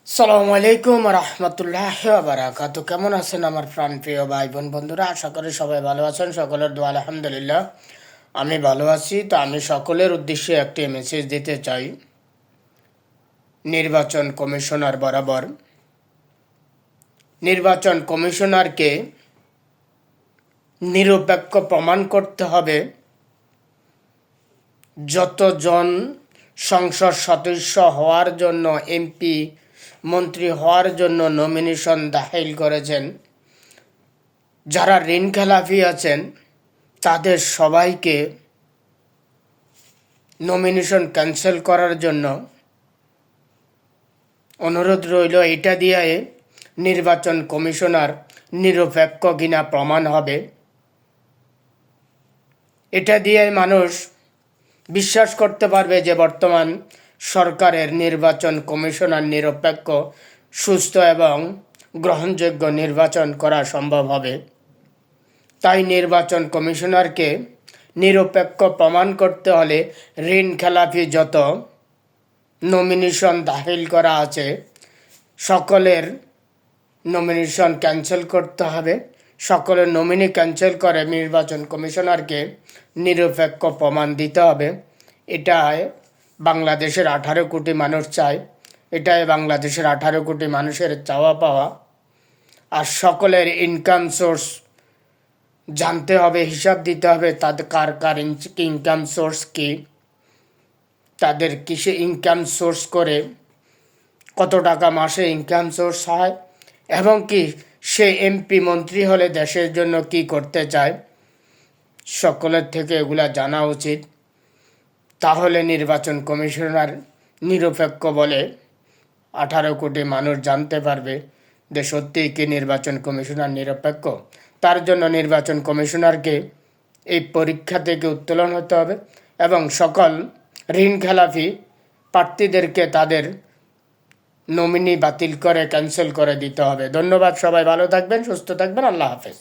সালামু আলাইকুম রহমতুল্লাহ বারাকাতু। কেমন আছেন আমার প্রাণপ্রিয় ভাই বোন বন্ধুরা? আশা করি সবাই ভালো আছেন। সকলের দোয়া আলহামদুলিল্লাহ আমি ভালো আছি। তো আমি সকলের উদ্দেশ্যে একটি মেসেজ দিতে চাই। নির্বাচন কমিশনার বরাবর নির্বাচন কমিশনারকে নিরপেক্ষ প্রমাণ করতে হবে। যতজন সংসদ সদস্য হওয়ার জন্য, এমপি মন্ত্রী হওয়ার জন্য নমিনেশন দাখিল করেছেন, যারা ঋণ খেলাপি আছেন তাদের সবাইকে নমিনেশন ক্যান্সেল করার জন্য অনুরোধ রইল। এটা দিয়ে নির্বাচন কমিশনার নিরপেক্ষ কিনা প্রমাণ হবে। এটা দিয়ে মানুষ বিশ্বাস করতে পারবে যে বর্তমান সরকারের নির্বাচন কমিশনার নিরপেক্ষ, সুস্থ এবং গ্রহণযোগ্য নির্বাচন করা সম্ভব হবে। তাই নির্বাচন কমিশনারকে নিরপেক্ষ প্রমাণ করতে হলে ঋণ খেলাপি যত নমিনেশন দাখিল করা আছে সকলের নমিনেশন ক্যান্সেল করতে হবে। সকলের নমিনি ক্যান্সেল করে নির্বাচন কমিশনারকে নিরপেক্ষ প্রমাণ দিতে হবে। এটাই বাংলাদেশের 18 কোটি মানুষ চায়। এটাই বাংলাদেশের 18 কোটি মানুষের চাওয়া পাওয়া। আর সকলের ইনকাম সোর্স জানতে হবে, হিসাব দিতে হবে তাদের কার কার ইনকাম সোর্স কী, তাদের কিসে ইনকাম সোর্স করে কত টাকা মাসে ইনকাম সোর্স হয়, এবং কি সে এমপি মন্ত্রী হলে দেশের জন্য কি করতে চায়। সকলের থেকে এগুলা জানা উচিত। তাহলে নির্বাচন কমিশনার নিরপেক্ষ বলে 18 কোটি মানুষ জানতে পারবে যে সত্যিই কি নির্বাচন কমিশনার নিরপেক্ষ। তার জন্য নির্বাচন কমিশনারকে এই পরীক্ষা থেকে উত্তোলন হতে হবে এবং সকল ঋণ খেলাপি প্রার্থীদেরকে তাদের নমিনি বাতিল করে ক্যান্সেল করে দিতে হবে। ধন্যবাদ। সবাই ভালো থাকবেন, সুস্থ থাকবেন। আল্লাহ হাফেজ।